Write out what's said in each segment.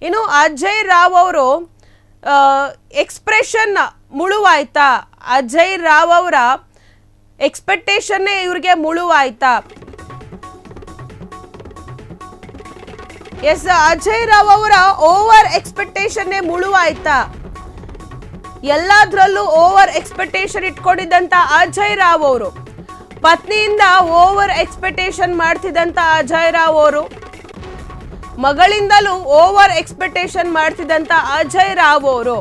ಇನ್ನು ಅಜಯ್ ರಾವ್ ಅವರು ಎಕ್ಸ್ಪ್ರೆಷನ್ ಮುಳುವಾಯ್ತಾ? ಅಜಯ್ ರಾವ್ ಅವರ ಎಕ್ಸ್ಪೆಕ್ಟೇಷನ್ನೇ ಇವ್ರಿಗೆ ಮುಳುವಾಯ್ತಾ? ಎಸ್, ಅಜಯ್ ರಾವ್ ಅವರ ಓವರ್ ಎಕ್ಸ್ಪೆಕ್ಟೇಷನ್ನೇ ಮುಳುವಾಯ್ತಾ? ಎಲ್ಲಾದ್ರಲ್ಲೂ ಓವರ್ ಎಕ್ಸ್ಪೆಕ್ಟೇಷನ್ ಇಟ್ಕೊಂಡಿದ್ದಂತ ಅಜಯ್ ರಾವ್ ಅವರು, ಪತ್ನಿಯಿಂದ ಓವರ್ ಎಕ್ಸ್ಪೆಕ್ಟೇಷನ್ ಮಾಡ್ತಿದ್ದಂತ ಅಜಯ್ ರಾವ್ ಅವರು, ಮಗಳಿಂದಲೂ ಓವರ್ ಎಕ್ಸ್ಪೆಕ್ಟೇಷನ್ ಮಾಡ್ತಿದ್ದಂತ ಅಜಯ್ ರಾವ್ ಅವರು,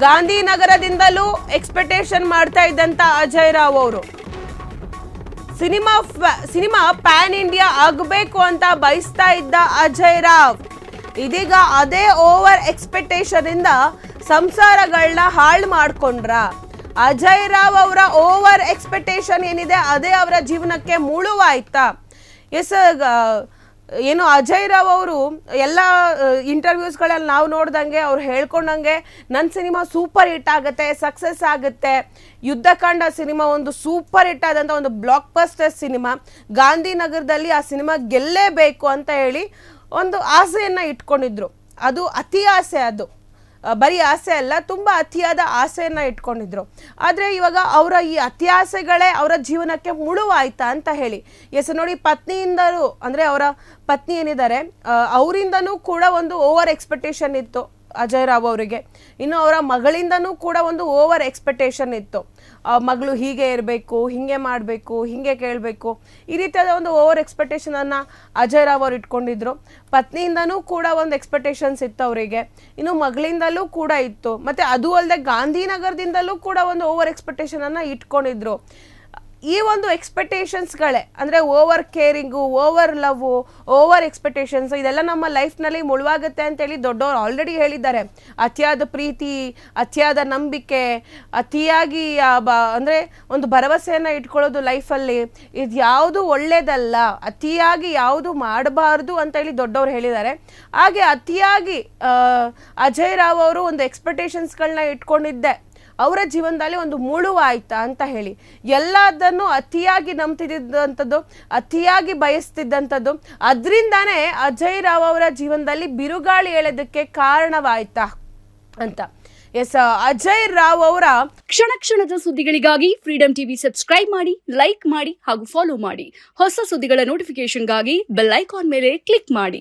ಗಾಂಧಿನಗರದಿಂದಲೂ ಎಕ್ಸ್ಪೆಕ್ಟೇಷನ್ ಮಾಡ್ತಾ ಇದ್ದಂತ ಅಜಯ್ ರಾವ್ ಅವರು, ಸಿನಿಮಾ ಪ್ಯಾನ್ ಇಂಡಿಯಾ ಆಗಬೇಕು ಅಂತ ಬಯಸ್ತಾ ಇದ್ದ ಅಜಯ್ ರಾವ್ ಇದೀಗ ಅದೇ ಓವರ್ ಎಕ್ಸ್ಪೆಕ್ಟೇಷನ್ ಇಂದ ಸಂಸಾರಗಳನ್ನ ಹಾಳು ಮಾಡ್ಕೊಂಡ್ರ? ಅಜಯ್ ರಾವ್ ಅವರ ಓವರ್ ಎಕ್ಸ್ಪೆಕ್ಟೇಷನ್ ಏನಿದೆ ಅದೇ ಅವರ ಜೀವನಕ್ಕೆ ಮುಳುವಾಯ್ತಾ? ಎಸ್, ಏನು ಅಜಯ್ ರಾವ್ ಅವರು ಎಲ್ಲ ಇಂಟರ್ವ್ಯೂಸ್ಗಳಲ್ಲಿ ನಾವು ನೋಡ್ದಂಗೆ ಅವ್ರು ಹೇಳ್ಕೊಂಡಂಗೆ ನನ್ನ ಸಿನಿಮಾ ಸೂಪರ್ ಹಿಟ್ ಆಗುತ್ತೆ, ಸಕ್ಸಸ್ ಆಗುತ್ತೆ, ಯುದ್ಧಕಾಂಡ ಸಿನಿಮಾ ಒಂದು ಸೂಪರ್ ಹಿಟ್ ಆದಂಥ ಒಂದು ಬ್ಲಾಕ್ ಬಸ್ಟರ್ ಸಿನಿಮಾ, ಗಾಂಧಿನಗರದಲ್ಲಿ ಆ ಸಿನಿಮಾ ಗೆಲ್ಲೇಬೇಕು ಅಂತ ಹೇಳಿ ಒಂದು ಆಸೆಯನ್ನು ಇಟ್ಕೊಂಡಿದ್ರು. ಅದು ಅತಿ ಆಸೆ, ಅದು ಬರೀ ಆಸೆ ಅಲ್ಲ, ತುಂಬ ಅತಿಯಾದ ಆಸೆಯನ್ನು ಇಟ್ಕೊಂಡಿದ್ರು. ಆದರೆ ಇವಾಗ ಅವರ ಈ ಅತಿ ಆಸೆಗಳೇ ಅವರ ಜೀವನಕ್ಕೆ ಮುಳುವಾಯ್ತಾ ಅಂತ ಹೇಳಿ. ಎಸ್ ನೋಡಿ, ಪತ್ನಿಯಿಂದಲೂ ಅಂದರೆ ಅವರ ಪತ್ನಿ ಏನಿದ್ದಾರೆ ಅವರಿಂದನೂ ಕೂಡ ಒಂದು ಓವರ್ ಎಕ್ಸ್ಪೆಕ್ಟೇಷನ್ ಇತ್ತು ಅಜಯ್ ರಾವ್ ಅವರಿಗೆ. ಇನ್ನು ಅವರ ಮಗಳಿಂದನೂ ಕೂಡ ಒಂದು ಓವರ್ ಎಕ್ಸ್ಪೆಕ್ಟೇಷನ್ ಇತ್ತು, ಮಗಳು ಹೀಗೆ ಇರಬೇಕು, ಹೀಗೆ ಮಾಡಬೇಕು, ಹೀಗೆ ಕೇಳಬೇಕು, ಈ ರೀತಿಯಾದ ಒಂದು ಓವರ್ ಎಕ್ಸ್ಪೆಕ್ಟೇಷನನ್ನು ಅಜಯ್ ರಾವ್ ಅವರು ಇಟ್ಕೊಂಡಿದ್ರು. ಪತ್ನಿಯಿಂದನೂ ಕೂಡ ಒಂದು ಎಕ್ಸ್ಪೆಕ್ಟೇಷನ್ಸ್ ಇತ್ತು ಅವರಿಗೆ, ಇನ್ನು ಮಗಳಿಂದಲೂ ಕೂಡ ಇತ್ತು, ಮತ್ತು ಅದು ಅಲ್ಲದೆ ಗಾಂಧಿನಗರದಿಂದಲೂ ಕೂಡ ಒಂದು ಓವರ್ ಎಕ್ಸ್ಪೆಕ್ಟೇಷನನ್ನು ಇಟ್ಕೊಂಡಿದ್ರು. ಈ ಒಂದು ಎಕ್ಸ್ಪೆಕ್ಟೇಷನ್ಸ್ಗಳೇ ಅಂದರೆ over caring, over love, over expectations ಇದೆಲ್ಲ ನಮ್ಮ ಲೈಫ್ನಲ್ಲಿ ಮುಳುವಾಗುತ್ತೆ ಅಂತೇಳಿ ದೊಡ್ಡವರು ಆಲ್ರೆಡಿ ಹೇಳಿದ್ದಾರೆ. ಅತಿಯಾದ ಪ್ರೀತಿ, ಅತಿಯಾದ ನಂಬಿಕೆ, ಅತಿಯಾಗಿ ಅಂದರೆ ಒಂದು ಭರವಸೆಯನ್ನು ಇಟ್ಕೊಳ್ಳೋದು ಲೈಫಲ್ಲಿ, ಇದು ಯಾವುದು ಒಳ್ಳೆಯದಲ್ಲ, ಅತಿಯಾಗಿ ಯಾವುದು ಮಾಡಬಾರ್ದು ಅಂತೇಳಿ ದೊಡ್ಡವರು ಹೇಳಿದ್ದಾರೆ. ಹಾಗೆ ಅತಿಯಾಗಿ ಅಜಯ್ ರಾವ್ ಅವರು ಒಂದು ಎಕ್ಸ್ಪೆಕ್ಟೇಷನ್ಸ್ಗಳನ್ನ ಇಟ್ಕೊಂಡಿದ್ದೆ ಅವರ ಜೀವನದಲ್ಲಿ ಒಂದು ಮುಳುವಾಯ್ತಾ ಅಂತ ಹೇಳಿ. ಎಲ್ಲದನ್ನು ಅತಿಯಾಗಿ ನಂಬ್ತಿದ್ದಂಥದ್ದು, ಅತಿಯಾಗಿ ಬಯಸ್ತಿದ್ದಂಥದ್ದು, ಅದರಿಂದಾನೇ ಅಜಯ್ ರಾವ್ ಅವರ ಜೀವನದಲ್ಲಿ ಬಿರುಗಾಳಿ ಎಳೆದಕ್ಕೆ ಕಾರಣವಾಯ್ತಾ ಅಂತ. ಎಸ್, ಅಜಯ್ ರಾವ್ ಅವರ ಕ್ಷಣ ಕ್ಷಣದ ಸುದ್ದಿಗಳಿಗಾಗಿ ಫ್ರೀಡಂ ಟಿವಿ ಸಬ್ಸ್ಕ್ರೈಬ್ ಮಾಡಿ, ಲೈಕ್ ಮಾಡಿ ಹಾಗೂ ಫಾಲೋ ಮಾಡಿ. ಹೊಸ ಸುದ್ದಿಗಳ ನೋಟಿಫಿಕೇಶನ್ಗಾಗಿ ಬೆಲ್ ಐಕಾನ್ ಮೇಲೆ ಕ್ಲಿಕ್ ಮಾಡಿ.